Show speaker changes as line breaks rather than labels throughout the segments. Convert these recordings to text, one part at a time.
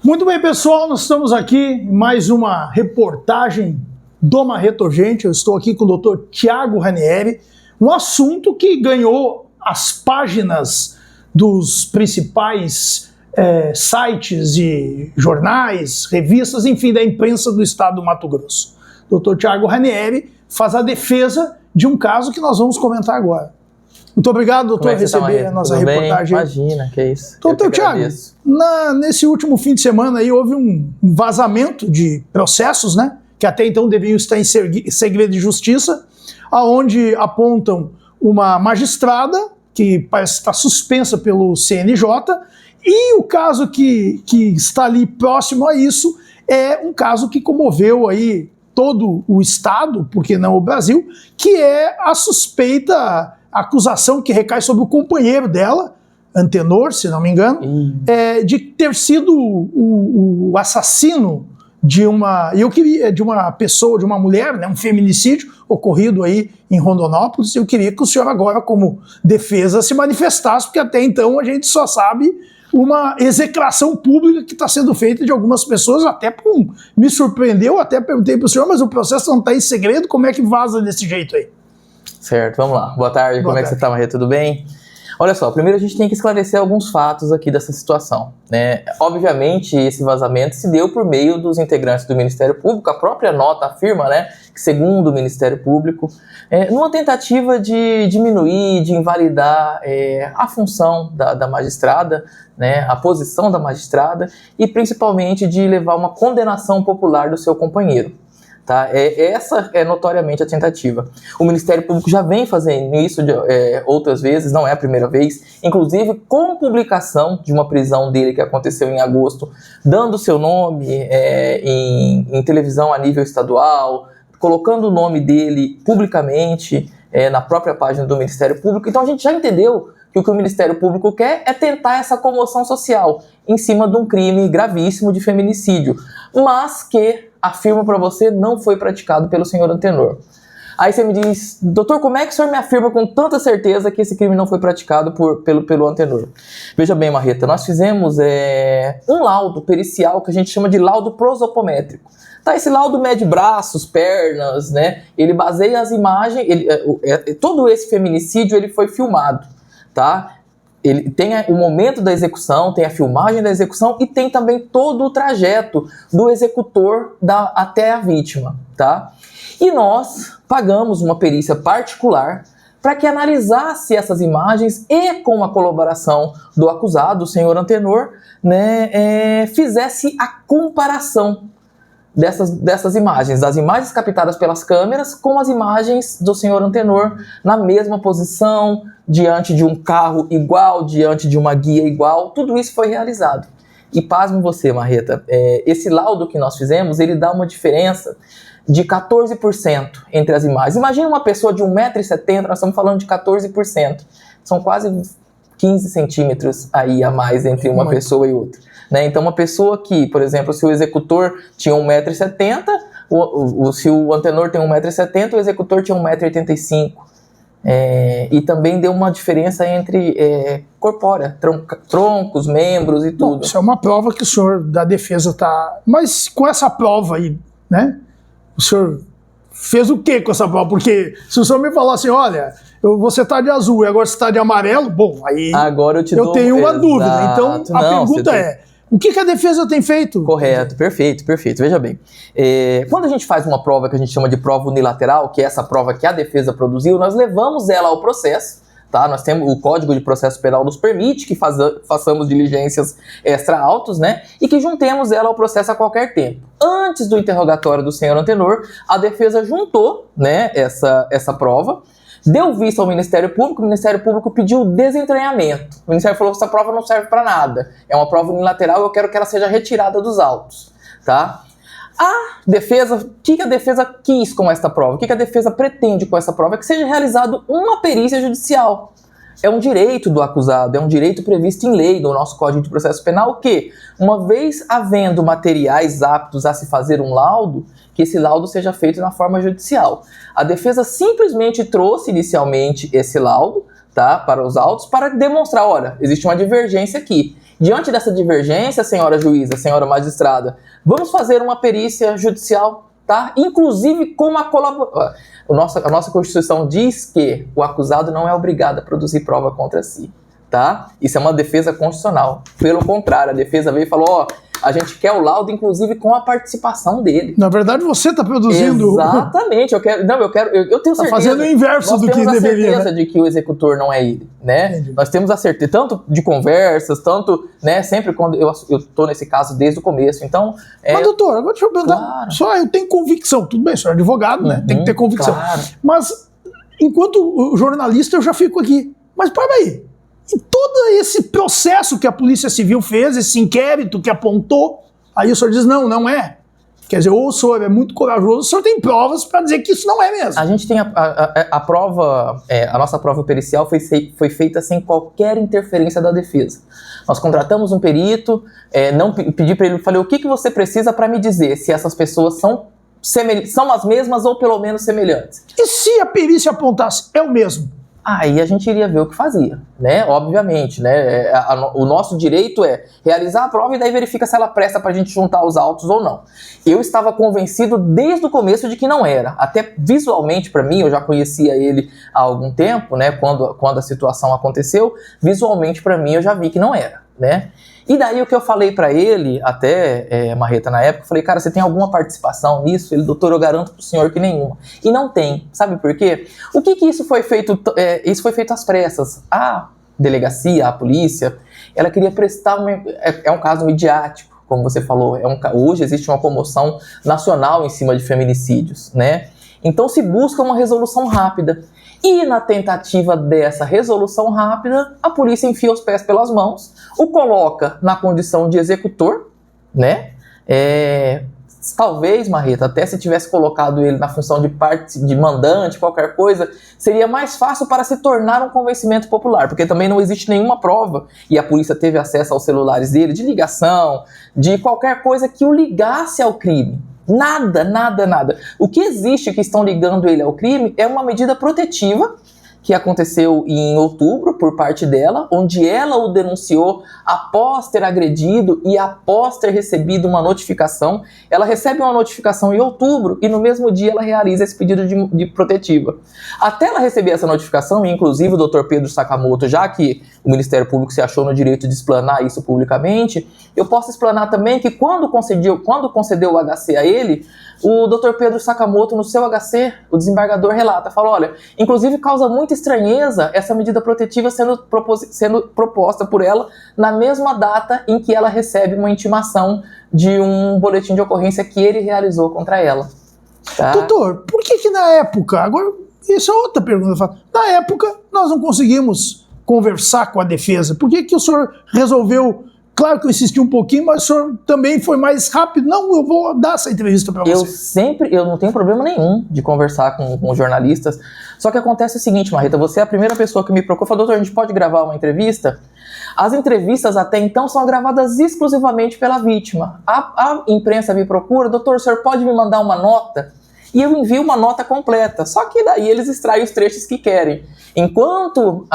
Muito bem, pessoal, nós estamos aqui em mais uma reportagem do Marreto Urgente. Eu estou aqui com o Dr. Thiago Ranieri, um assunto que ganhou as páginas dos principais sites e jornais, revistas, enfim, da imprensa do estado do Mato Grosso. Dr. Thiago Ranieri faz a defesa de um caso que nós vamos comentar agora. Muito obrigado, doutor, por receber a nossa reportagem.
Imagina, que é isso.
Doutor Thiago, nesse último fim de semana aí houve um vazamento de processos, né, que até então deviam estar em segredo de justiça, aonde apontam uma magistrada que parece estar suspensa pelo CNJ, e o caso que está ali próximo a isso é um caso que comoveu aí todo o estado, por que não o Brasil, que é a suspeita, a acusação que recai sobre o companheiro dela, Antenor, se não me engano, de ter sido o assassino de uma pessoa, de uma mulher, né, um feminicídio ocorrido aí em Rondonópolis. Eu queria que o senhor agora, como defesa, se manifestasse, porque até então a gente só sabe uma execração pública que está sendo feita de algumas pessoas, até me surpreendeu, até perguntei para o senhor, mas o processo não está em segredo, como é que vaza desse jeito aí?
Certo, vamos lá. Boa tarde, como é que você está, Marreto? Tudo bem? Olha só, primeiro a gente tem que esclarecer alguns fatos aqui dessa situação, né? Obviamente, esse vazamento se deu por meio dos integrantes do Ministério Público. A própria nota afirma, né, que segundo o Ministério Público, numa tentativa de diminuir, de invalidar a função da magistrada, né, a posição da magistrada, e principalmente de levar uma condenação popular do seu companheiro. Tá? Essa é notoriamente a tentativa. O Ministério Público já vem fazendo isso outras vezes, não é a primeira vez, inclusive com publicação de uma prisão dele que aconteceu em agosto, dando seu nome em televisão a nível estadual, colocando o nome dele publicamente na própria página do Ministério Público. Então a gente já entendeu que o que o Ministério Público quer é tentar essa comoção social em cima de um crime gravíssimo de feminicídio, mas que, afirmo para você, não foi praticado pelo senhor Antenor. Aí você me diz, doutor, como é que o senhor me afirma com tanta certeza que esse crime não foi praticado pelo Antenor? Veja bem, Marreta, nós fizemos um laudo pericial que a gente chama de laudo prosopométrico. Tá, esse laudo mede braços, pernas, né? Ele baseia as imagens, todo esse feminicídio ele foi filmado, tá? Ele tem o momento da execução, tem a filmagem da execução e tem também todo o trajeto do executor até a vítima, tá? E nós pagamos uma perícia particular para que analisasse essas imagens e, com a colaboração do acusado, o senhor Antenor, né, fizesse a comparação dessas imagens, das imagens captadas pelas câmeras com as imagens do senhor Antenor na mesma posição, diante de um carro igual, diante de uma guia igual. Tudo isso foi realizado. E pasme você, Marreta, esse laudo que nós fizemos, ele dá uma diferença de 14% entre as imagens. Imagina uma pessoa de 1,70 m, nós estamos falando de 14%. São quase 15 centímetros aí a mais entre uma pessoa e outra. Né? Então, uma pessoa que, por exemplo, se o executor tinha 1,70 m, se o Antenor tem 1,70 m, o executor tinha 1,85 m. E também deu uma diferença entre corpórea, troncos, membros e tudo.
Bom, isso é uma prova que o senhor da defesa está... Mas com essa prova aí, né? O senhor fez o que com essa prova? Porque se o senhor me falar assim, olha, você está de azul e agora você está de amarelo, bom, aí
agora eu
tenho uma dúvida. Então, a pergunta o que a defesa tem feito?
Correto, perfeito. Veja bem, quando a gente faz uma prova que a gente chama de prova unilateral, que é essa prova que a defesa produziu, nós levamos ela ao processo, tá? Nós temos o Código de Processo Penal nos permite que façamos diligências extra-autos, né? E que juntemos ela ao processo a qualquer tempo. Antes do interrogatório do senhor Antenor, a defesa juntou, né, essa prova, deu vista ao Ministério Público, o Ministério Público pediu desentranhamento. O Ministério falou que essa prova não serve para nada, é uma prova unilateral, eu quero que ela seja retirada dos autos, tá? A defesa, o que a defesa quis com esta prova? O que a defesa pretende com essa prova? É que seja realizada uma perícia judicial. É um direito do acusado, é um direito previsto em lei no nosso Código de Processo Penal que, uma vez havendo materiais aptos a se fazer um laudo, que esse laudo seja feito na forma judicial. A defesa simplesmente trouxe inicialmente esse laudo, tá, para os autos, para demonstrar, olha, existe uma divergência aqui. Diante dessa divergência, senhora juíza, senhora magistrada, vamos fazer uma perícia judicial, tá? Inclusive com uma colaboração. A nossa Constituição diz que o acusado não é obrigado a produzir prova contra si, tá? Isso é uma defesa constitucional. Pelo contrário, a defesa veio e falou, ó, a gente quer o laudo, inclusive, com a participação dele.
Na verdade, você está produzindo...
Exatamente. Eu tenho certeza...
Está fazendo o inverso do que deveria.
Nós temos a certeza de que o executor não é ele, né?
Entendi.
Nós temos a certeza, tanto de conversas, tanto, né, sempre quando eu estou nesse caso desde o começo, então...
Mas, doutor, agora deixa eu perguntar.
Claro.
Só eu tenho convicção. Tudo bem, o senhor é advogado, né? Tem que ter convicção.
Claro.
Mas, enquanto jornalista, eu já fico aqui. Mas, para aí. E todo esse processo que a Polícia Civil fez, esse inquérito que apontou, aí o senhor diz, não é. Quer dizer, ou o senhor é muito corajoso, o senhor tem provas para dizer que isso não é mesmo.
A gente tem a prova, a nossa prova pericial foi feita sem qualquer interferência da defesa. Nós contratamos um perito, não pedi para ele, falei, o que você precisa para me dizer se essas pessoas são as mesmas ou pelo menos semelhantes?
E se a perícia apontasse, é o mesmo?
Aí a gente iria ver o que fazia, né? Obviamente, né? O nosso direito é realizar a prova e daí verifica se ela presta pra gente juntar os autos ou não. Eu estava convencido desde o começo de que não era. Até visualmente, para mim, eu já conhecia ele há algum tempo, né? Quando a situação aconteceu, visualmente para mim eu já vi que não era, né? E daí o que eu falei pra ele, até Marreta na época, eu falei, cara, você tem alguma participação nisso? Ele, doutor, eu garanto pro senhor que nenhuma. E não tem, sabe por quê? O que isso foi feito? Isso foi feito às pressas. A delegacia, a polícia, ela queria prestar é um caso midiático, como você falou. Hoje existe uma comoção nacional em cima de feminicídios, né? Então se busca uma resolução rápida. E na tentativa dessa resolução rápida, a polícia enfia os pés pelas mãos, o coloca na condição de executor, né? Talvez, Marreta, até se tivesse colocado ele na função de mandante, qualquer coisa, seria mais fácil para se tornar um convencimento popular, porque também não existe nenhuma prova, e a polícia teve acesso aos celulares dele, de ligação, de qualquer coisa que o ligasse ao crime. Nada. O que existe que estão ligando ele ao crime é uma medida protetiva que aconteceu em outubro por parte dela, onde ela o denunciou após ter agredido e após ter recebido uma notificação. Ela recebe uma notificação em outubro e no mesmo dia ela realiza esse pedido de protetiva. Até ela receber essa notificação, e inclusive o Dr. Pedro Sakamoto, já que o Ministério Público se achou no direito de explanar isso publicamente, eu posso explanar também que quando concedeu o HC a ele, o Dr. Pedro Sakamoto, no seu HC, o desembargador relata, fala, olha, inclusive causa muita estranheza essa medida protetiva sendo proposta por ela na mesma data em que ela recebe uma intimação de um boletim de ocorrência que ele realizou contra ela. Tá?
Doutor, por que na época, agora, isso é outra pergunta, na época nós não conseguimos conversar com a defesa? Por que o senhor resolveu... Claro que eu insisti um pouquinho, mas o senhor também foi mais rápido. Não, eu vou dar essa entrevista para você.
Eu não tenho problema nenhum de conversar com jornalistas. Só que acontece o seguinte, Marreta, você é a primeira pessoa que me procurou e falou, doutor, a gente pode gravar uma entrevista? As entrevistas até então são gravadas exclusivamente pela vítima. A imprensa me procura, doutor, o senhor pode me mandar uma nota? E eu envio uma nota completa, só que daí eles extraem os trechos que querem. Enquanto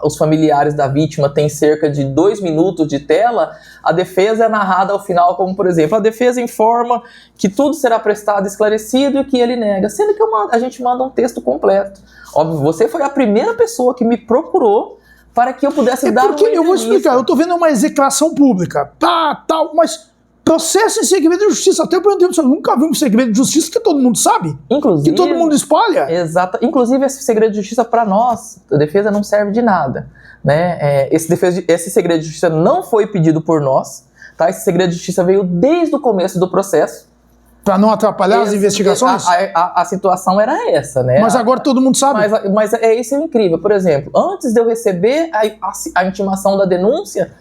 os familiares da vítima têm cerca de 2 minutos de tela, a defesa é narrada ao final como, por exemplo, a defesa informa que tudo será prestado esclarecido e que ele nega, sendo que a gente manda um texto completo. Óbvio, você foi a primeira pessoa que me procurou para que eu pudesse dar uma entrevista.
Eu vou explicar, eu estou vendo uma execração pública, tal, mas... Processo em segredo de justiça. Até eu perguntei, você nunca viu um segredo de justiça que todo mundo sabe?
Inclusive,
que todo mundo espalha?
Exato. Inclusive, esse segredo de justiça, para nós, a defesa, não serve de nada. Né? Esse segredo de justiça não foi pedido por nós. Tá? Esse segredo de justiça veio desde o começo do processo.
Para não atrapalhar as investigações?
A situação era essa, né?
Mas agora todo mundo sabe?
Mas isso é incrível. Por exemplo, antes de eu receber a intimação da denúncia,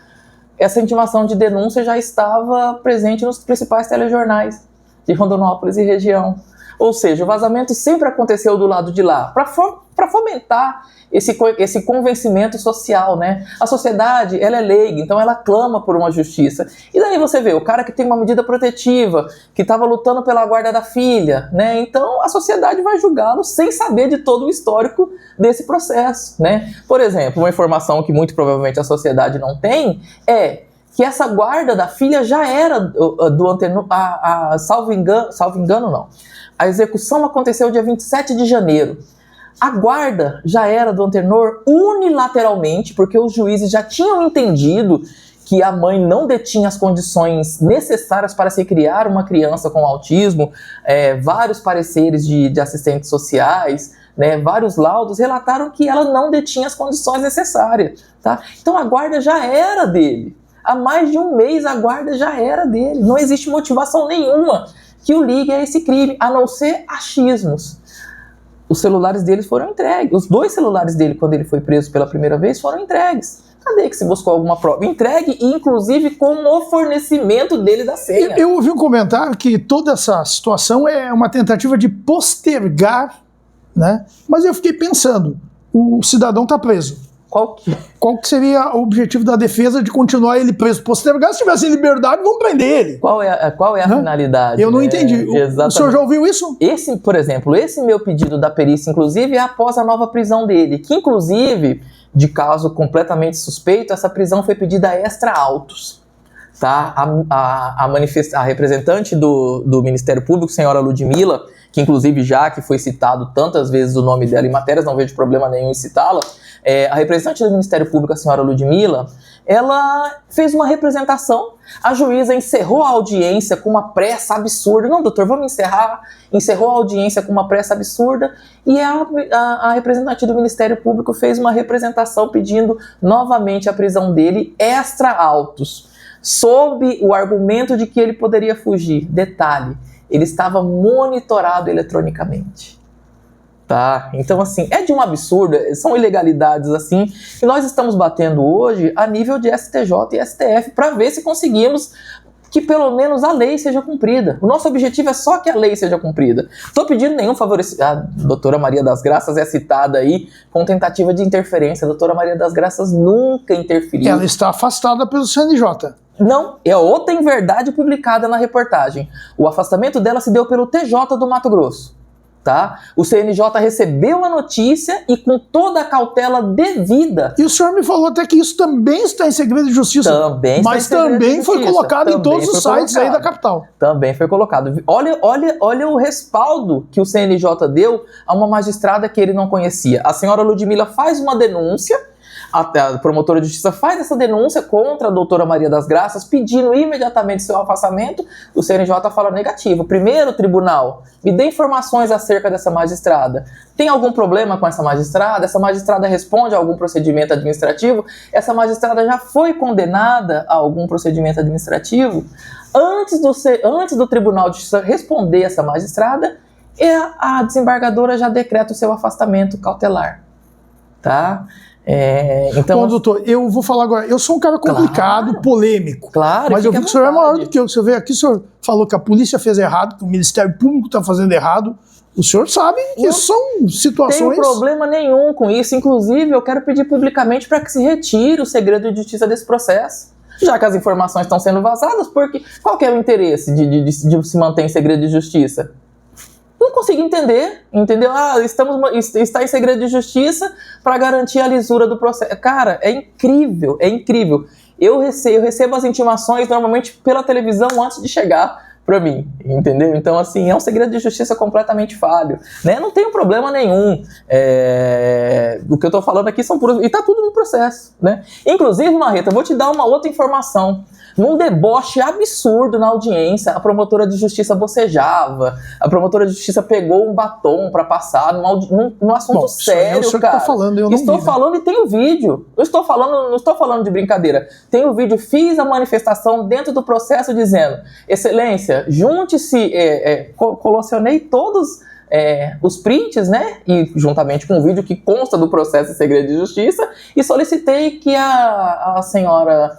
essa intimação de denúncia já estava presente nos principais telejornais de Rondonópolis e região. Ou seja, o vazamento sempre aconteceu do lado de lá, para fomentar esse convencimento social, né? A sociedade, ela é leiga, então ela clama por uma justiça. E daí você vê, o cara que tem uma medida protetiva, que estava lutando pela guarda da filha, né? Então a sociedade vai julgá-lo sem saber de todo o histórico desse processo, né? Por exemplo, uma informação que muito provavelmente a sociedade não tem é que essa guarda da filha já era do antenor, salvo engano não. A execução aconteceu dia 27 de janeiro. A guarda já era do Antenor unilateralmente, porque os juízes já tinham entendido que a mãe não detinha as condições necessárias para se criar uma criança com autismo. Vários pareceres de assistentes sociais, né, vários laudos relataram que ela não detinha as condições necessárias. Tá? Então a guarda já era dele. Há mais de um mês a guarda já era dele. Não existe motivação nenhuma que o ligue a esse crime, a não ser achismos. Os celulares dele foram entregues. Os 2 celulares dele, quando ele foi preso pela primeira vez, foram entregues. Cadê que se buscou alguma prova? Entregue, inclusive com o fornecimento dele da senha.
Eu ouvi um comentário que toda essa situação é uma tentativa de postergar, né? Mas eu fiquei pensando, o cidadão está preso. Qual que seria o objetivo da defesa de continuar ele preso? Postergar, se tivesse em liberdade, vamos prender ele.
Qual é a finalidade?
Eu não entendi. O senhor já ouviu isso?
Por exemplo, esse meu pedido da perícia, inclusive, é após a nova prisão dele, que inclusive, de caso completamente suspeito, essa prisão foi pedida extra autos. Tá? A representante do Ministério Público, senhora Ludmila, que inclusive já que foi citado tantas vezes o nome dela em matérias, não vejo problema nenhum em citá-la, a representante do Ministério Público, a senhora Ludmila, ela fez uma representação, a juíza encerrou a audiência com uma pressa absurda, não doutor, vamos encerrar, encerrou a audiência com uma pressa absurda, e a representante do Ministério Público fez uma representação pedindo novamente a prisão dele extra autos, sob o argumento de que ele poderia fugir. Detalhe, ele estava monitorado eletronicamente. Tá? Então, assim, é de um absurdo, são ilegalidades assim, que nós estamos batendo hoje a nível de STJ e STF para ver se conseguimos que pelo menos a lei seja cumprida. O nosso objetivo é só que a lei seja cumprida. Estou pedindo nenhum favorecimento. A doutora Maria das Graças é citada aí com tentativa de interferência. A doutora Maria das Graças nunca interferiu.
Ela está afastada pelo CNJ.
Não, é outra inverdade publicada na reportagem. O afastamento dela se deu pelo TJ do Mato Grosso. Tá? O CNJ recebeu a notícia e com toda a cautela devida.
E o senhor me falou até que isso também está em segredo de justiça.
Também está
mas também foi colocado em todos os sites aí da capital.
Também foi colocado. Olha o respaldo que o CNJ deu a uma magistrada que ele não conhecia. A senhora Ludmila faz uma denúncia, a promotora de justiça faz essa denúncia contra a doutora Maria das Graças, pedindo imediatamente seu afastamento. O CNJ fala negativo. Primeiro, tribunal, me dê informações acerca dessa magistrada. Tem algum problema com essa magistrada? Essa magistrada responde a algum procedimento administrativo? Essa magistrada já foi condenada a algum procedimento administrativo? Antes do Tribunal de Justiça responder essa magistrada, a desembargadora já decreta o seu afastamento cautelar. Tá?
Então, bom, doutor, eu vou falar agora. Eu sou um cara complicado, claro, polêmico.
Claro,
mas eu vi que o senhor é maior do que eu. O senhor veio aqui, o senhor falou que a polícia fez errado, que o Ministério Público está fazendo errado. O senhor sabe que são situações...
Não tenho problema nenhum com isso. Inclusive, eu quero pedir publicamente para que se retire o segredo de justiça desse processo. Já que as informações estão sendo vazadas, porque qual que é o interesse de se manter em segredo de justiça? Não consigo entender, entendeu? Está em segredo de justiça para garantir a lisura do processo. Cara, é incrível, é incrível. Eu recebo as intimações normalmente pela televisão antes de chegar para mim, entendeu? Então, assim, é um segredo de justiça completamente falho, né? Não tenho problema nenhum. O que eu tô falando aqui são puros... E tá tudo no processo, né? Inclusive, Marreta, eu vou te dar uma outra informação. Num deboche absurdo na audiência, a promotora de justiça bocejava, a promotora de justiça pegou um batom para passar num assunto sério,
o senhor
cara.
Que tá falando, eu não
estou falando e tem o vídeo. Não estou falando de brincadeira. Tem o vídeo, fiz a manifestação dentro do processo dizendo: Excelência, junte-se, colacionei todos os prints, né, e juntamente com o vídeo que consta do processo de segredo de justiça, e solicitei que a senhora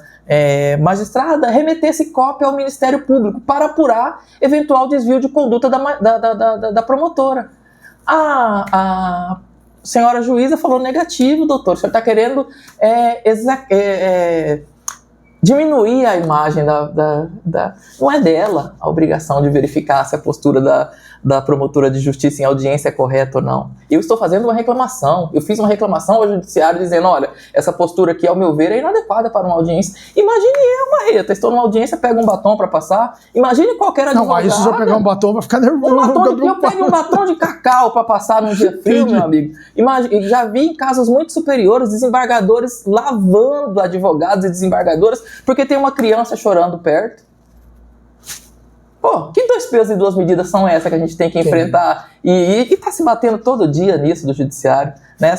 magistrada remetesse cópia ao Ministério Público para apurar eventual desvio de conduta da promotora. A senhora juíza falou negativo, doutor, o senhor está querendo diminuir a imagem não é dela a obrigação de verificar se a postura da promotora de justiça em audiência é correta ou não. Eu estou fazendo uma reclamação, eu fiz uma reclamação ao judiciário dizendo, olha, essa postura aqui, ao meu ver, é inadequada para uma audiência. Imagine eu, Marreta, estou numa audiência, pego um batom para passar, imagine qualquer advogado.
Não, aí se eu pegar um batom, vai ficar nervoso.
Eu pego um batom de cacau para passar num dia frio, meu amigo. Já vi em casos muito superiores, desembargadores lavando advogados e desembargadoras porque tem uma criança chorando perto. Pô, que 2 pesos e 2 medidas são essas que a gente tem que enfrentar? E tá se batendo todo dia nisso do judiciário. Né?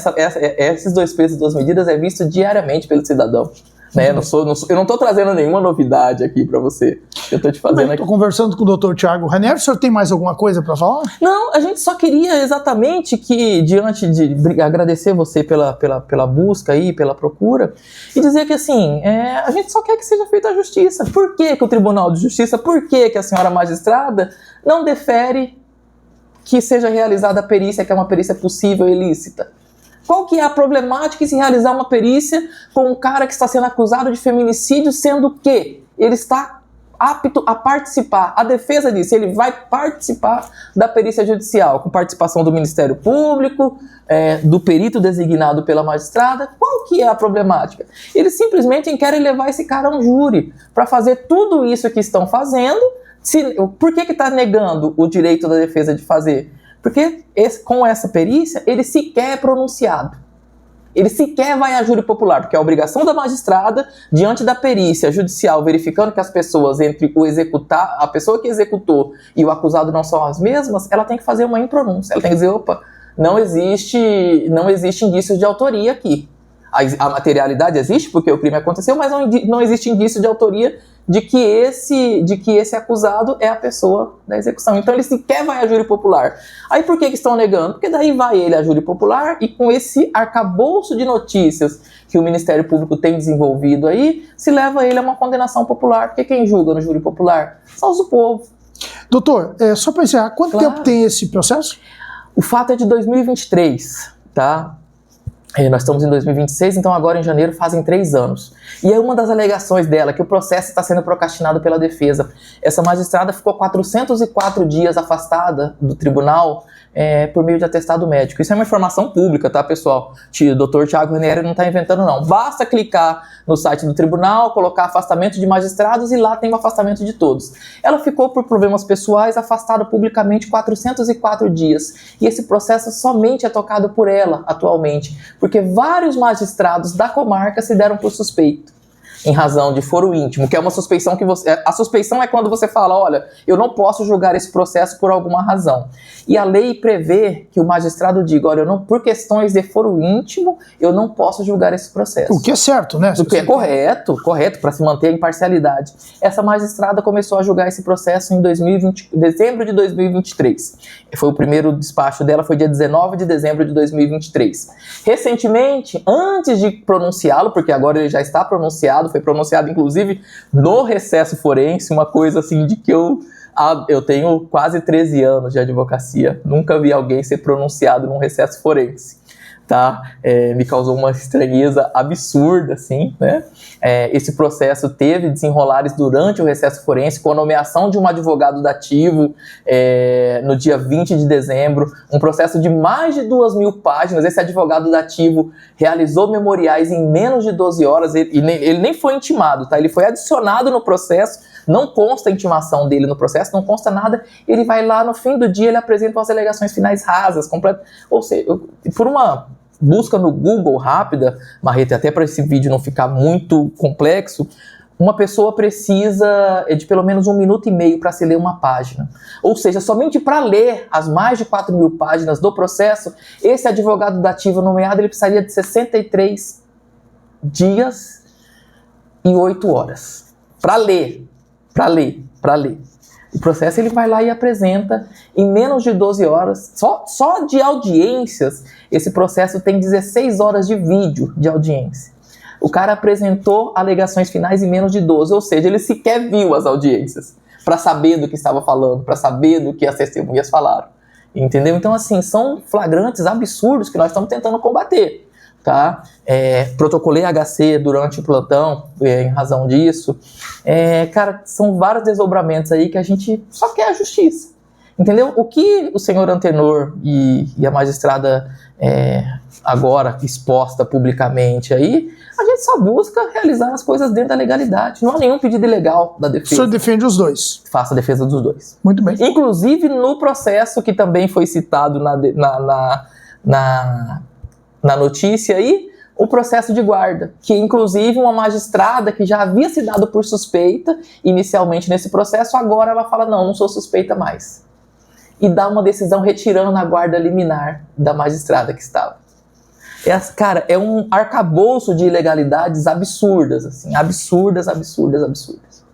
Esses 2 pesos e 2 medidas é visto diariamente pelo cidadão. Né? Eu não estou trazendo nenhuma novidade aqui para você. Eu estou te fazendo aqui.
Estou conversando com o Dr. Thiago Ranieri. O senhor tem mais alguma coisa para falar?
Não, a gente só queria exatamente que, diante de agradecer você pela busca aí, pela procura, e dizer que assim, a gente só quer que seja feita a justiça. Por que o Tribunal de Justiça, por que a senhora magistrada não defere que seja realizada a perícia, que é uma perícia possível e ilícita? Qual que é a problemática em se realizar uma perícia com um cara que está sendo acusado de feminicídio, sendo que ele está apto a participar? A defesa disse, ele vai participar da perícia judicial, com participação do Ministério Público, do perito designado pela magistrada. Qual que é a problemática? Eles simplesmente querem levar esse cara a um júri para fazer tudo isso que estão fazendo. Por que está negando o direito da defesa de fazer? Porque com essa perícia, ele sequer é pronunciado. Ele sequer vai a júri popular, porque a obrigação da magistrada, diante da perícia judicial, verificando que as pessoas, entre a pessoa que executou e o acusado não são as mesmas, ela tem que fazer uma impronúncia. Ela tem que dizer, opa, não existe indício de autoria aqui. A materialidade existe porque o crime aconteceu, mas não existe indício de autoria de que esse acusado é a pessoa da execução. Então ele sequer vai a júri popular. Aí por que estão negando? Porque daí vai ele a júri popular e com esse arcabouço de notícias que o Ministério Público tem desenvolvido aí, se leva ele a uma condenação popular, porque quem julga no júri popular são o povo.
Doutor, só para encerrar, quanto tempo tem esse processo?
O fato é de 2023, tá? Nós estamos em 2026, então agora em janeiro fazem 3 anos. E é uma das alegações dela, que o processo está sendo procrastinado pela defesa. Essa magistrada ficou 404 dias afastada do tribunal por meio de atestado médico. Isso é uma informação pública, tá, pessoal? O doutor Thiago Ranieri não está inventando, não. Basta clicar no site do tribunal, colocar afastamento de magistrados e lá tem o afastamento de todos. Ela ficou por problemas pessoais afastada publicamente 404 dias. E esse processo somente é tocado por ela atualmente, porque vários magistrados da comarca se deram por suspeito, em razão de foro íntimo, que é uma suspeição que a suspeição é quando você fala, olha, eu não posso julgar esse processo por alguma razão. E a lei prevê que o magistrado diga, olha, por questões de foro íntimo, eu não posso julgar esse processo.
O que é certo, né?
O que é correto, para se manter a imparcialidade. Essa magistrada começou a julgar esse processo em dezembro de 2023. Foi o primeiro despacho dela, foi dia 19 de dezembro de 2023. Recentemente, antes de pronunciá-lo, porque agora ele já está pronunciado, foi pronunciado inclusive no recesso forense, uma coisa assim de que eu tenho quase 13 anos de advocacia, nunca vi alguém ser pronunciado num recesso forense, tá? Me causou uma estranheza absurda, assim, né? Esse processo teve desenrolares durante o recesso forense, com a nomeação de um advogado dativo no dia 20 de dezembro, um processo de mais de 2.000 páginas. Esse advogado dativo realizou memoriais em menos de 12 horas, ele nem foi intimado, tá? Ele foi adicionado no processo, não consta a intimação dele no processo, não consta nada, ele vai lá no fim do dia, ele apresenta umas alegações finais rasas, completas, ou seja, por uma busca no Google rápida, Marreta, até para esse vídeo não ficar muito complexo, uma pessoa precisa de pelo menos 1 minuto e meio para se ler uma página. Ou seja, somente para ler as mais de 4.000 páginas do processo, esse advogado dativo nomeado, ele precisaria de 63 dias e 8 horas. Para ler. O processo ele vai lá e apresenta em menos de 12 horas, só de audiências, esse processo tem 16 horas de vídeo de audiência. O cara apresentou alegações finais em menos de 12, ou seja, ele sequer viu as audiências para saber do que estava falando, para saber do que as testemunhas falaram. Entendeu? Então, assim, são flagrantes absurdos que nós estamos tentando combater. Tá? Protocolei HC durante o plantão em razão disso. Cara, são vários desdobramentos aí que a gente só quer a justiça. Entendeu? O que o senhor Antenor e a magistrada agora exposta publicamente aí, a gente só busca realizar as coisas dentro da legalidade. Não há nenhum pedido ilegal da defesa.
O senhor defende os dois?
Faço a defesa dos dois.
Muito bem.
Inclusive no processo que também foi citado na notícia aí, o processo de guarda, que inclusive uma magistrada que já havia se dado por suspeita inicialmente nesse processo, agora ela fala, não sou suspeita mais. E dá uma decisão retirando a guarda liminar da magistrada que estava. Cara, é um arcabouço de ilegalidades absurdas, assim, absurdas.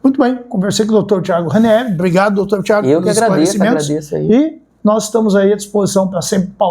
Muito bem, conversei com o Dr. Thiago Ranieri. Obrigado, Dr. Thiago,
eu que agradeço aí.
E nós estamos aí à disposição para sempre pautar